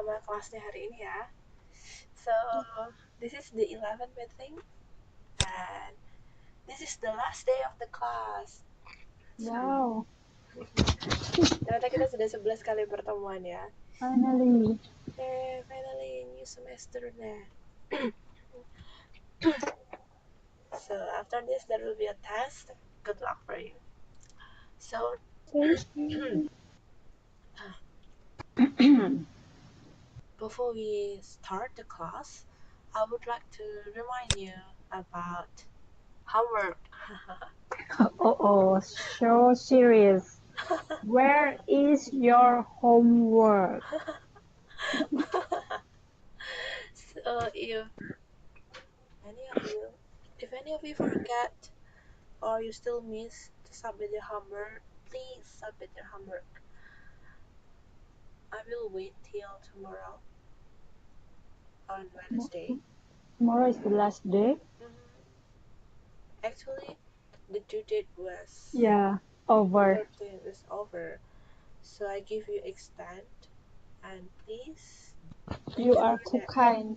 sama kelasnya hari ini ya. So, this is the 11th meeting and this is the last day of the class. Wow. Ternyata kita sudah 11 kali pertemuan ya. Finally. Finally new semester deh. So after this there will be a test. Good luck for you. So before we start the class, I would like to remind you about homework. So serious. Where is your homework? So if any of you forget or you still miss to submit your homework, please submit your homework. I will wait till tomorrow on Wednesday. Tomorrow is the last day? Actually, the due date was over. 13th is over. So I give you extend and please You are too kind.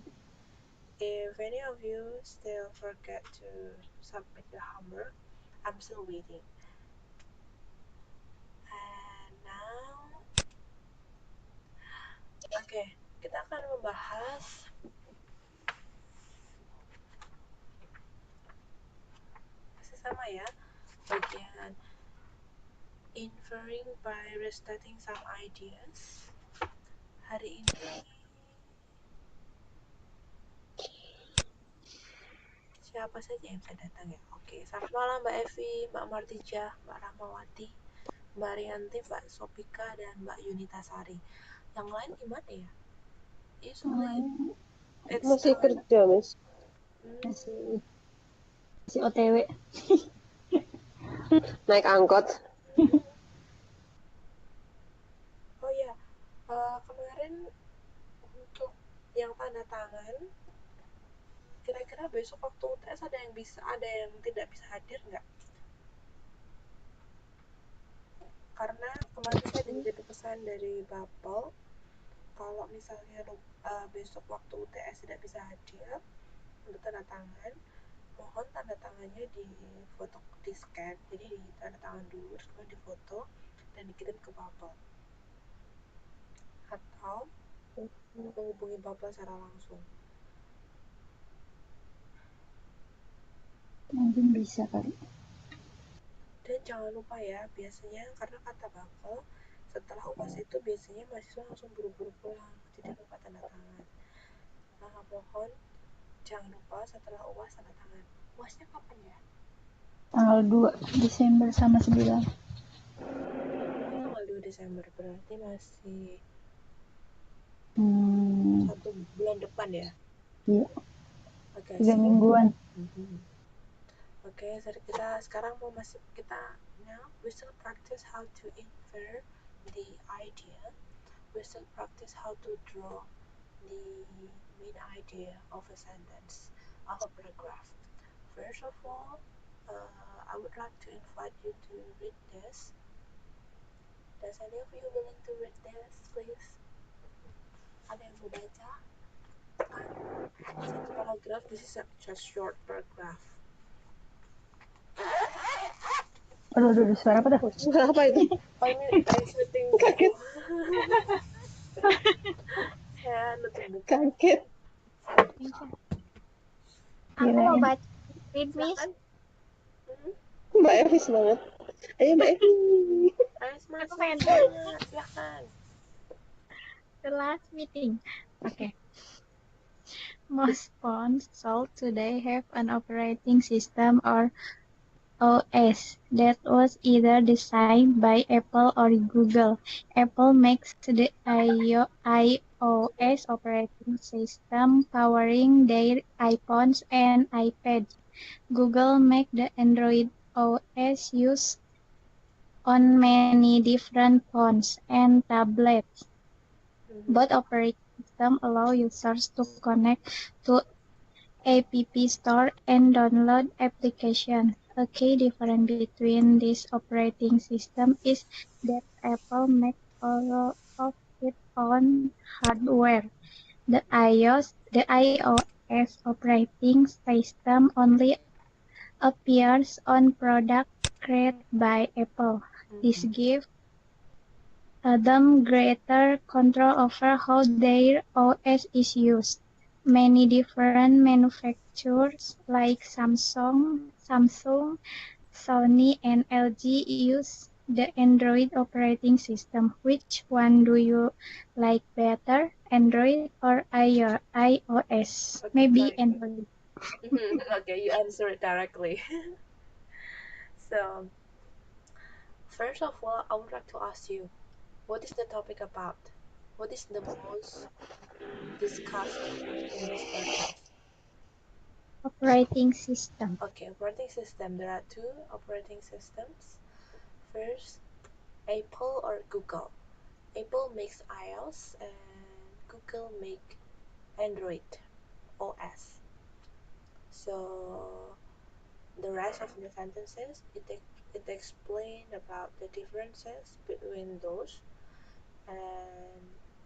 If any of you still forget to submit your homework, I'm still waiting. And now, kita akan membahas masih sama ya, bagian inferring by restating some ideas. Hari ini siapa saja yang bisa datang ya? Oke, selamat malam Mbak Evi, Mbak Martijah, Mbak Rahmawati, Mbak Rianti, Mbak Sopika, dan Mbak Yunitasari. Yang lain gimana ya? Masih kerja, Mas. Masih OTW. Naik angkot. Oh ya, kemarin untuk yang tanda tangan, kira-kira besok waktu UTS ada yang tidak bisa hadir nggak? Karena kemarin saya dengar pesan dari Bapel, kalau misalnya besok waktu UTS tidak bisa hadir untuk tanda tangan, mohon tanda tangannya di foto, di scan, jadi di tanda tangan dulu, terus kemudian di foto dan dikirim ke Bapel. Atau menghubungi Bapel secara langsung. Mungkin bisa kali. Dan jangan lupa ya, biasanya karena kata Bapel, setelah UAS itu biasanya mahasiswa langsung buru-buru pulang, tidak lupa tanda tangan. Nah, mohon jangan lupa setelah UAS tanda tangan. UASnya kapan ya? Tanggal 2 Desember sama 9. Tanggal 2 Desember berarti masih 1 bulan depan ya? Iya. Oke, 3 mingguan. Oke, kita sekarang mau masuk now we still practice how to infer the idea. We still practice how to draw the main idea of a sentence, of a paragraph. First of all, I would like to invite you to read this. Does any of you willing to read this, please? Ada yang mau baca? Satu paragraph, this is just short paragraph. Aduh, suara apa dah? Suara apa itu? Oh, ini syuting kaget. Saya nutup buku. Kaget. Aku mau baca. Read, Miss. Mbak Evi semangat. Ayo Mbak Evi. Aku pengen banget. Silahkan. The last meeting. Okay. Most phones sold today have an operating system or OS that was either designed by Apple or Google. Apple makes the iOS operating system powering their iPhones and iPads. Google makes the Android OS used on many different phones and tablets. Both operating systems allow users to connect to App Store and download applications. A key difference between this operating system is that Apple makes all of its own hardware. The iOS operating system only appears on products created by Apple. This gives them greater control over how their OS is used. Many different manufacturers like Samsung, Sony, and LG use the Android operating system. Which one do you like better, Android or iOS? Okay, Maybe very good. Android. Okay, you answer it directly. So, first of all, I would like to ask you, what is the topic about? What is the most discussed in this paragraph? Operating system. Okay, operating system. There are two operating systems. First, Apple or Google. Apple makes iOS and Google make Android OS. So the rest of the sentences it explain about the differences between those and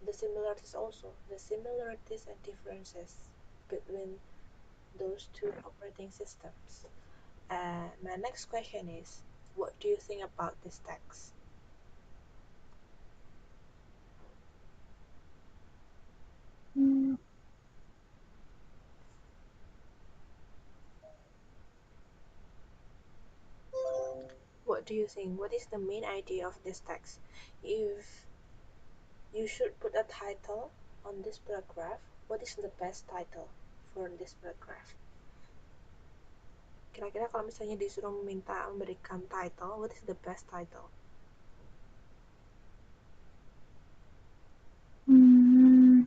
the similarities also, the similarities and differences between those two operating systems. And my next question is, what do you think about this text? Hmm, What do you think? What is the main idea of this text? If you should put a title on this paragraph, what is the best title for this paragraph? Kira-kira kalau misalnya disuruh meminta memberikan title, what is the best title? hmm,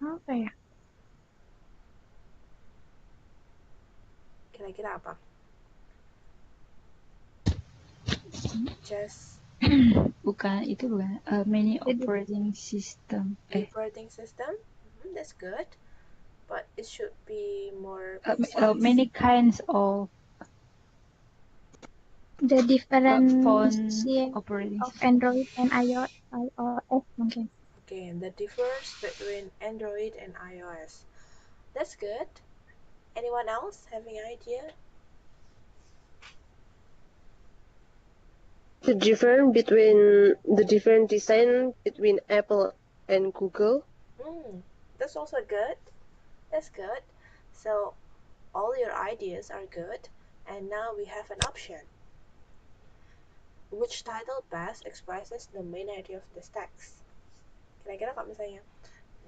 apa ya? Kira-kira apa? Just Bukan, itu bukan. Many operating system. operating system? That's good, but it should be more precise. Many kinds of The phone differentiation operating of system. Android and iOS mungkin. Okay, the difference between Android and iOS. That's good. Anyone else having idea? The different design between Apple and Google. That's also good. That's good. So all your ideas are good, and now we have an option. Which title best expresses the main idea of this text? Kira-kira kalau misalnya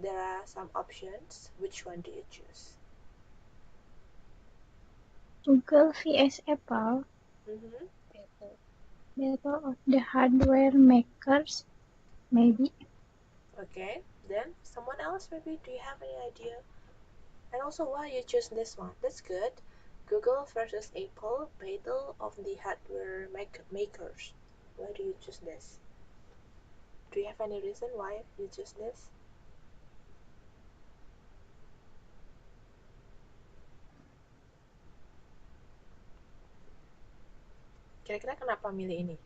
there are some options, which one do you choose? Google vs Apple, Mm-hmm. battle of the hardware makers, maybe. Okay, then someone else maybe, do you have any idea? And also why you choose this one? That's good. Google versus Apple, battle of the hardware makers. Why do you choose this? Do you have any reason why you choose this? Kira-kira kenapa milih ini?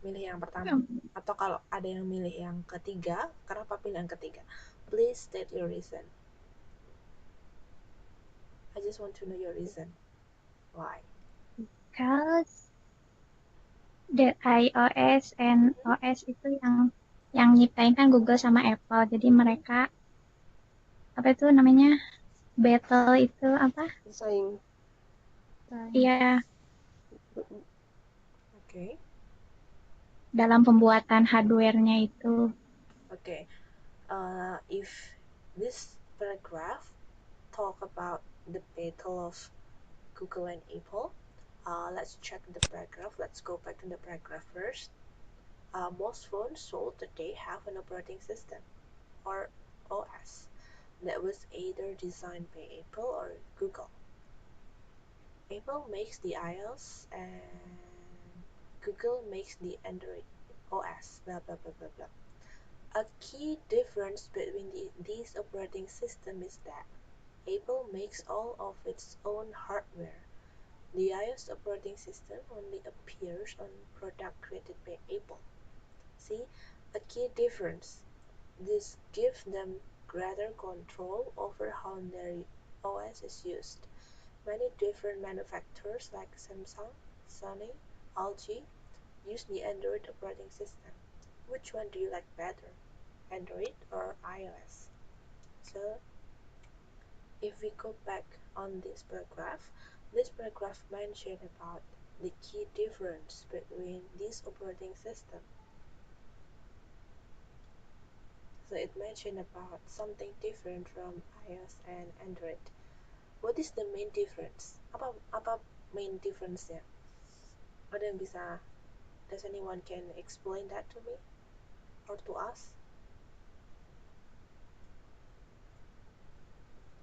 Milih yang pertama? Atau kalau ada yang milih yang ketiga, kenapa pilih yang ketiga? Please state your reason. I just want to know your reason. Why? Because the iOS and OS itu yang nyiptain kan Google sama Apple. Jadi mereka apa itu namanya battle itu apa? Saying. Iya, Okay. dalam pembuatan hardware-nya itu. Okay. If this paragraph talk about the battle of Google and Apple, let's check the paragraph. Let's go back to the paragraph first. Most phones sold today have an operating system, or OS, that was either designed by Apple or Google. Apple makes the iOS and Google makes the Android OS, blah blah blah blah blah. A key difference between these operating systems is that Apple makes all of its own hardware. The iOS operating system only appears on products created by Apple. See, key difference. This gives them greater control over how their OS is used. Many different manufacturers like Samsung, Sony, LG use the Android operating system. Which one do you like better, Android or iOS? So if we go back on this paragraph mentioned about the key difference between this operating system. So it mentioned about something different from iOS and Android. What is the main difference? Apa main difference-nya? Ada yang bisa, does anyone can explain that to me or to us?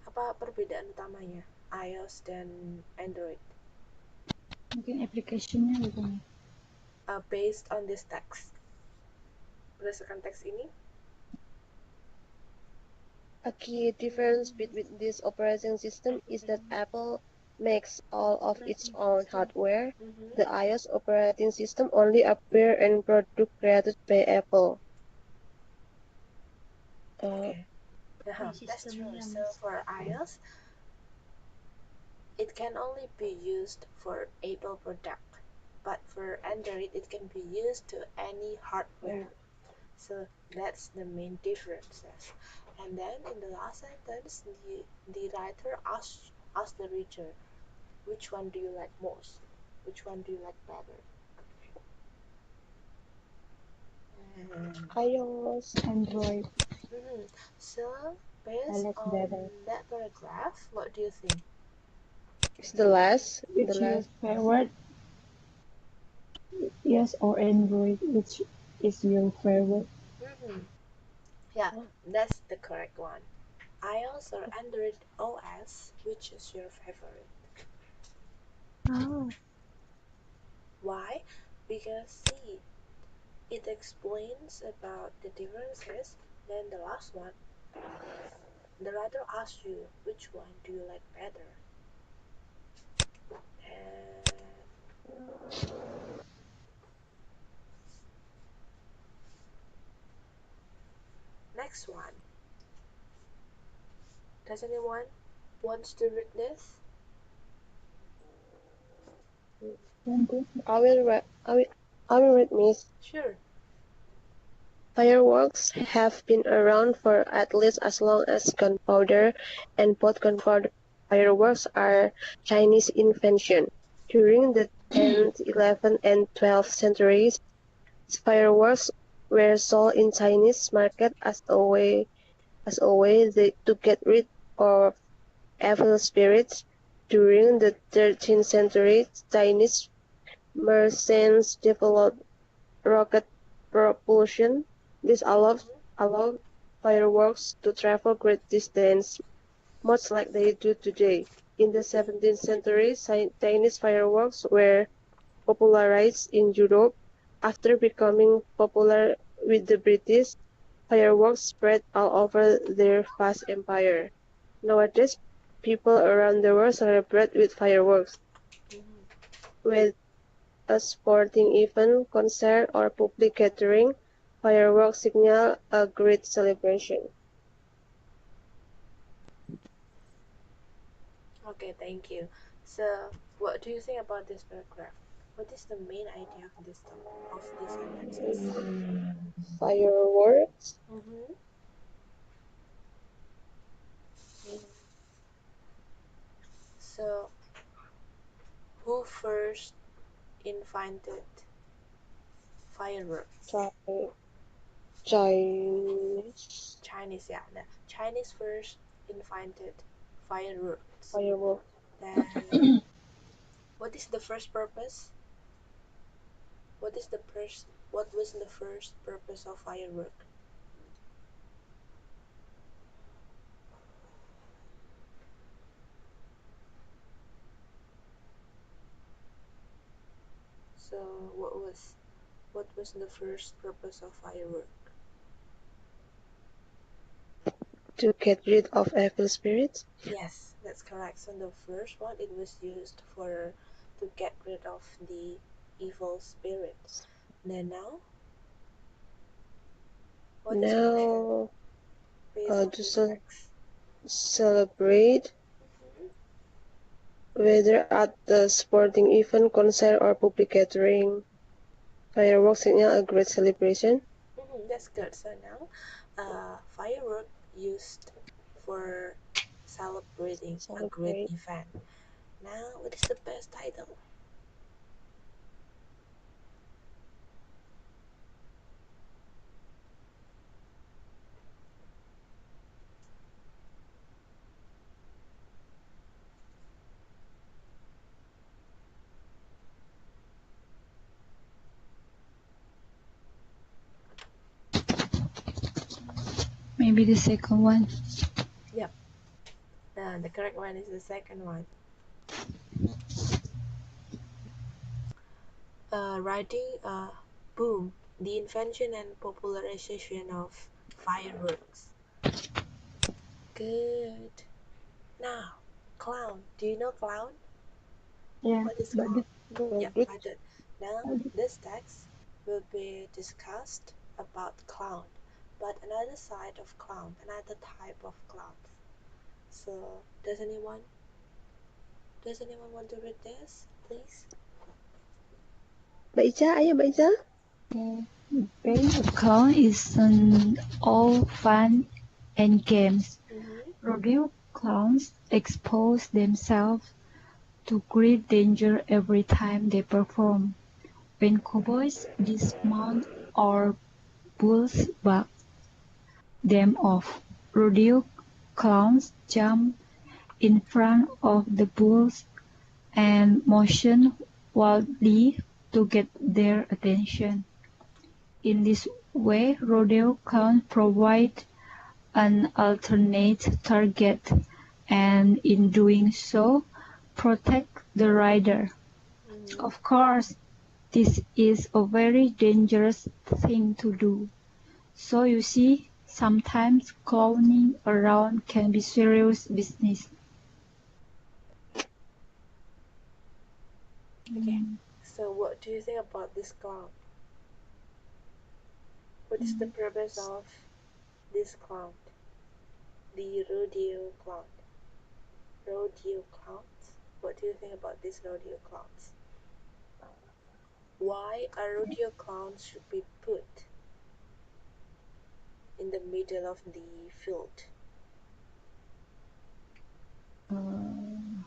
Apa perbedaan utamanya iOS dan Android? Mungkin application-nya gitu ya. Based on this text. Berdasarkan teks ini, A key difference between this operating system is that Apple makes all of its own hardware. The iOS operating system only appears in products created by Apple. okay. That's true. So for iOS, it can only be used for Apple product, but for Android, it can be used to any hardware. So that's the main differences. And then in the last sentence, the writer asks the reader, which one do you like most? Which one do you like better? iOS. Android. So based like on better. that paragraph, what do you think? It's the last. Which your favorite? Yes, or Android? Which is your favorite? Yeah, that's the correct one. iOS or Android OS, which is your favorite? Oh. Why? Because see, it explains about the differences. Then the last one, the writer asks you, which one do you like better? And next one. Does anyone wants to read this? I will read, Miss. Sure. Fireworks have been around for at least as long as gunpowder, and both gunpowder fireworks are Chinese invention. During the 10th, 11th, and 12th centuries, fireworks were sold in Chinese market as a way to get rid of evil spirits. During the 13th century, Chinese merchants developed rocket propulsion. This allowed fireworks to travel great distance, much like they do today. In the 17th century, Chinese fireworks were popularized in Europe. After becoming popular with the British, fireworks spread all over their vast empire. Nowadays, people around the world celebrate with fireworks. With a sporting event, concert, or public gathering, fireworks signal a great celebration. Okay, thank you. So, what do you think about this paragraph? What is the main idea of these sentences? Fireworks. Mm-hmm. So, who first invented fireworks? Chinese. Chinese, yeah. The Chinese first invented fireworks. Fireworks. Then, what is the first purpose? What was the first purpose of firework? So, what was the first purpose of firework? To get rid of evil spirits. Yes, that's correct. So the first one, it was used to get rid of the evil spirit. Then now, What is motion Now, based on to this text? celebrate, Mhm. whether at the sporting event, concert, or public gathering, fireworks signal a great celebration. That's good. So now, firework used for celebrating a great Celebrate. event. Now, what is the best title? Maybe the second one. Yep. The correct one is the second one. Writing boom, the invention and popularization of fireworks. Good. Now, clown. Do you know clown? Yeah, What is but clown? the Yeah, Badut. badut. Now, this text will be discussed about clown, but another side of clown, another type of clowns. So, does anyone want to read this, please? Mbak Ica, ayo Mbak Ica. being a clown is an all fun and games. Mm-hmm. Rodeo clowns expose themselves to great danger every time they perform. When cowboys dismount or bulls buck them off, rodeo clowns jump in front of the bulls and motion wildly to get their attention. In this way, rodeo clowns provide an alternate target and in doing so, protect the rider. Mm-hmm. Of course, this is a very dangerous thing to do. So you see, sometimes clowning around can be serious business. Okay. So, what do you think about this clown? What is the purpose of this clown? The rodeo clown. Rodeo clowns? What do you think about these rodeo clowns? Why a rodeo clown should be put in the middle of the field? Uh,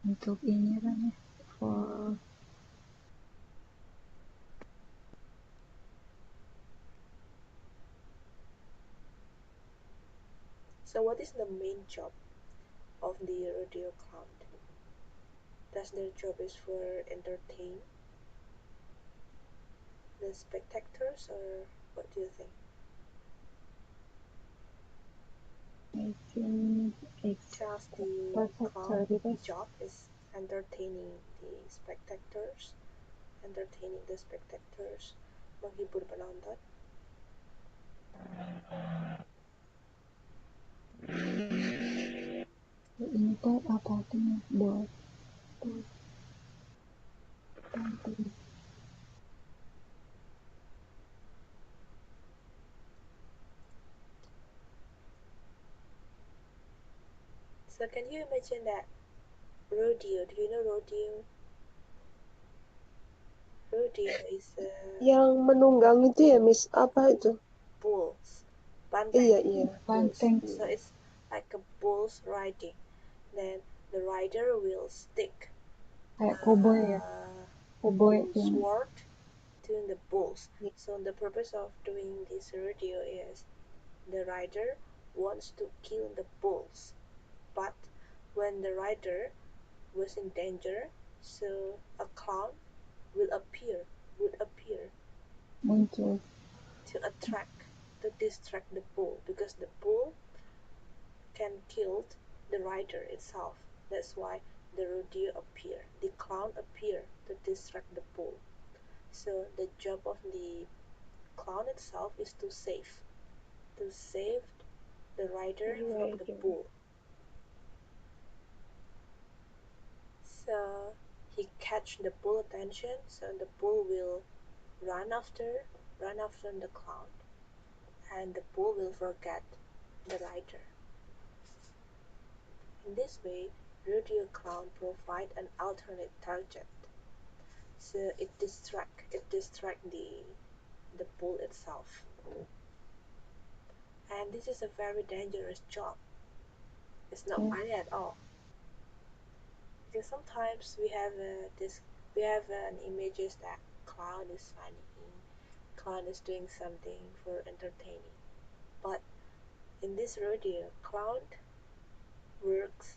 untuk ini kan ya, for So, what is the main job of the rodeo clown? Does their job is for entertain the spectators, or what do you think? I think it's Does the clown protector because job is entertaining the spectators, menghibur penonton? ini tuh apa tuh buat bantu. So, can you imagine that rodeo? Do you know rodeo? Rodeo is Yang menunggang itu ya, Miss. Apa itu? bulls, Iya, banteng, iya. bulls. Banteng So it's like a bulls riding. Then the rider will stick kayak cowboy ya, cowboy yang sword to the bulls. Iya. So the purpose of doing this rodeo is the rider wants to kill the bulls, but when the rider was in danger, so a clown will appear, would appear muncul. to attract, to distract the bull, because the bull can kill the rider itself. That's why the rodeo appear, the clown appear to distract the bull. So the job of the clown itself is to save the rider from the Rider. bull. So he catch the bull attention, so the bull will run after the clown, and the bull will forget the rider. In this way, rodeo clown provide an alternate target, so it distract the bull itself. And this is a very dangerous job. It's not funny at all. Because sometimes we have an images that clown is funny, clown is doing something for entertaining. But in this rodeo, clown works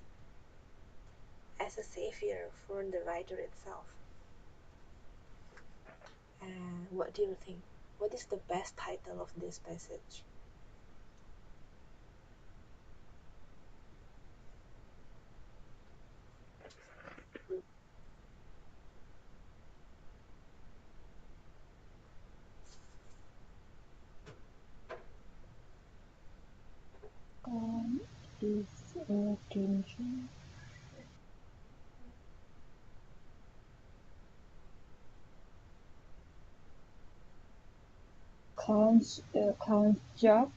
as a savior for the rider itself. And what do you think? What is the best title of this passage? Is a danger. Clown's job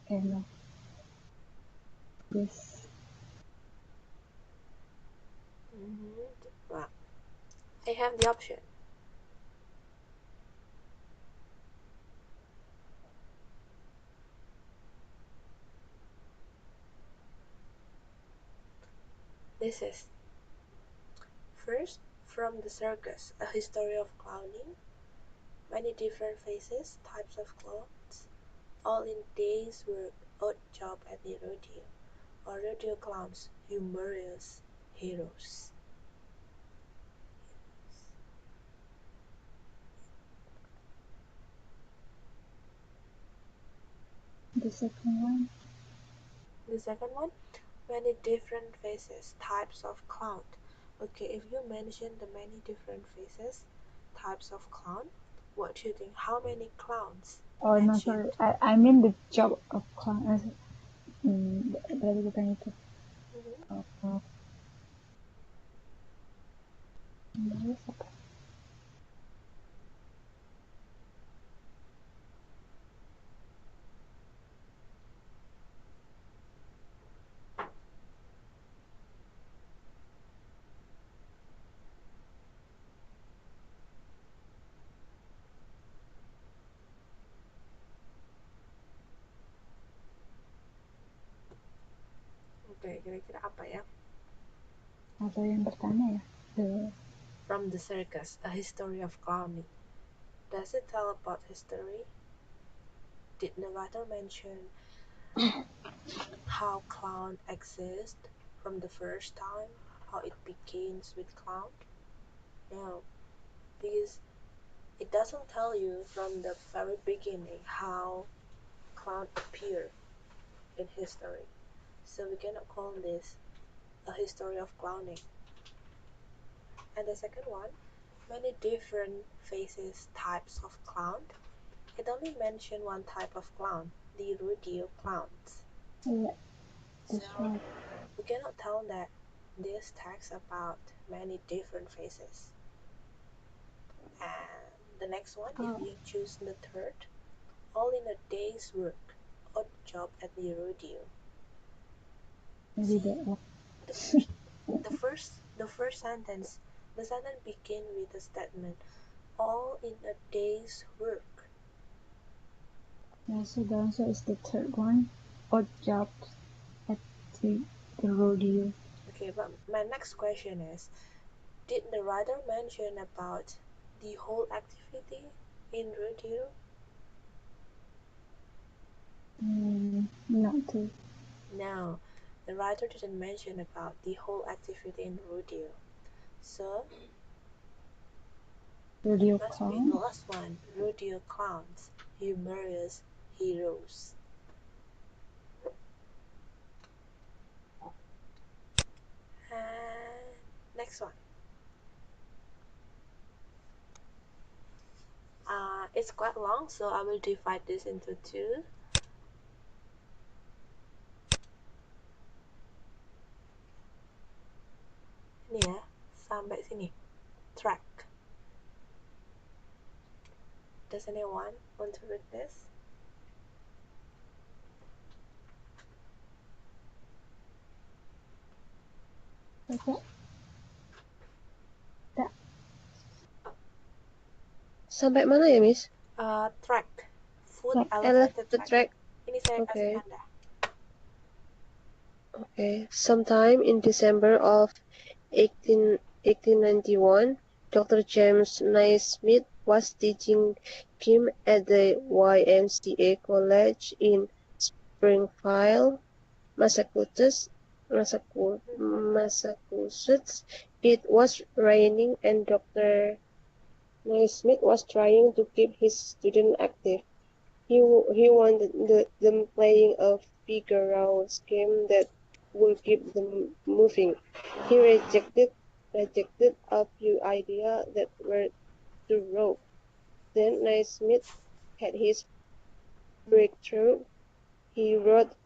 and this Well, I have the option. This is first from the circus, a history of clowning, many different faces, types of clowns, all in day's work, odd job at the rodeo, or rodeo clowns, humorous heroes. the second one. The second one, many different faces, types of clown. Okay, if you mention the many different faces, types of clown, what do you think? How many clowns Oh no, sorry. mentioned? I mean the job of clown. Berarti bukan itu. Mhm. Oh, yes. Oke, kira-kira apa ya? Atau yang pertama ya. From the circus, a history of clowning. Does it tell about history? Did the writer mention how clown exist from the first time? How it begins with clown? No, because it doesn't tell you from the very beginning how clown appear in history. So we cannot call this a history of clowning. And the second one, many different faces, types of clown. It only mentioned one type of clown, the rodeo clowns. Yeah, that's So right. we cannot tell that this talks about many different faces. And the next one, if you choose the third, all in a day's work, odd job at the rodeo. Maybe See, the the first, the first sentence, the sentence begin with a statement, all in a day's work. yeah, so the answer is the third one. Odd jobs at the, the rodeo. Okay, but my next question is, did the writer mention about the whole activity in rodeo? Not to No, the writer didn't mention about the whole activity in rodeo. So rodeo it must be the clown. last one, rodeo clowns, humorous heroes. And next one. It's quite long, so I will divide this into two. Ini ya, sampai sini. Track. Does anyone want to read this? Sampai mana ya, Miss? Track. Food Track. elevated The track. track. Ini saya kasih Okay. tanda. Okay. Sometime in December of 1891, Dr. James Naismith was teaching gym at the YMCA College in Springfield, Massachusetts. It was raining and Dr. Naismith was trying to keep his students active. He wanted them playing a figure-out game that would keep them moving. He rejected a few ideas that were too raw. Then Naismith had his breakthrough. He wrote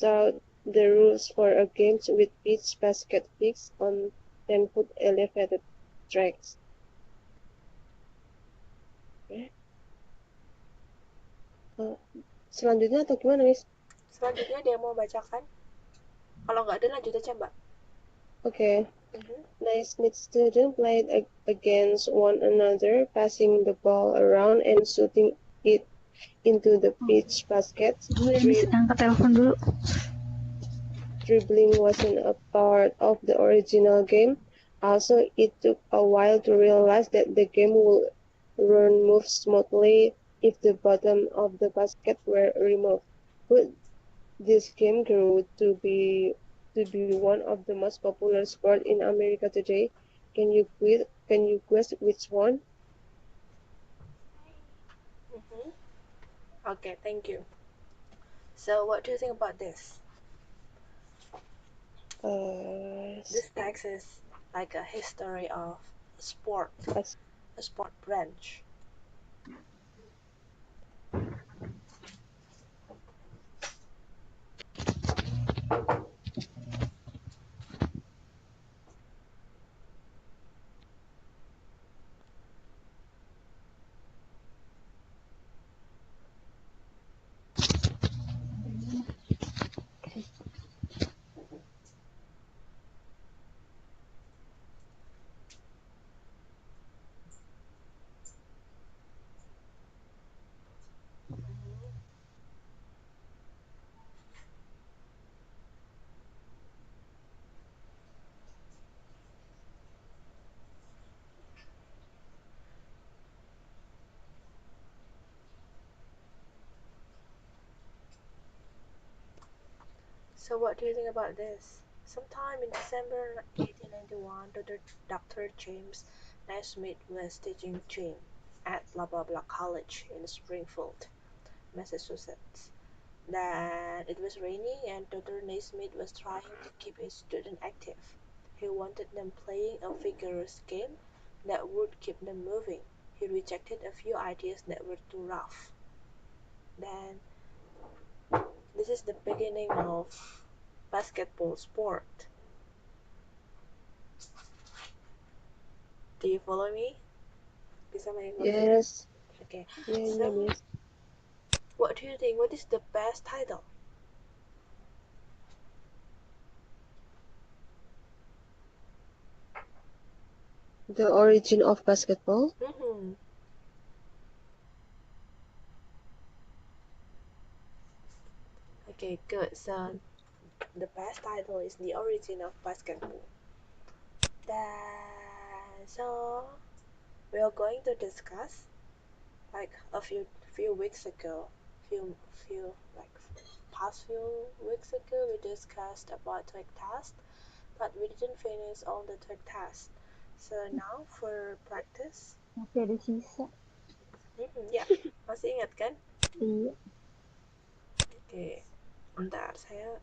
out the rules for a game with each basket fixed on 10-foot elevated tracks. Selanjutnya atau gimana, Miss? Selanjutnya dia mau bacakan. Kalau nggak ada lanjut aja, Mbak. Okay. Naismith's students played against one another, passing the ball around and shooting it into the pitch baskets. Angkat telepon dulu. Dribbling wasn't a part of the original game. Also, it took a while to realize that the game would run move smoothly if the bottom of the basket were removed. But this game grew to be one of the most popular sports in America today. Can you guess which one? Okay, thank you. So, what do you think about this? This text is like a history of sport, a sport branch. So what do you think about this? Sometime in December 1891, Dr. James Naismith was teaching gym at blah blah blah college in Springfield, Massachusetts. Then it was raining and Dr. Naismith was trying to keep his students active. He wanted them playing a vigorous game that would keep them moving. He rejected a few ideas that were too rough. Then this is the beginning of basketball sport. Do you follow me? Bisa mengikuti? Yes. Okay. Yeah, So, Miss. what do you think? What is the best title? The origin of basketball? Okay, good. So, the best title is The Origin of Basketball. Then, so we are going to discuss like a few weeks ago, past few weeks ago, we discussed about twig test, but we didn't finish all the twig tests. So now for practice. Masih ada sisa. Ya, masih ingat kan? Iya. Oke, bentar saya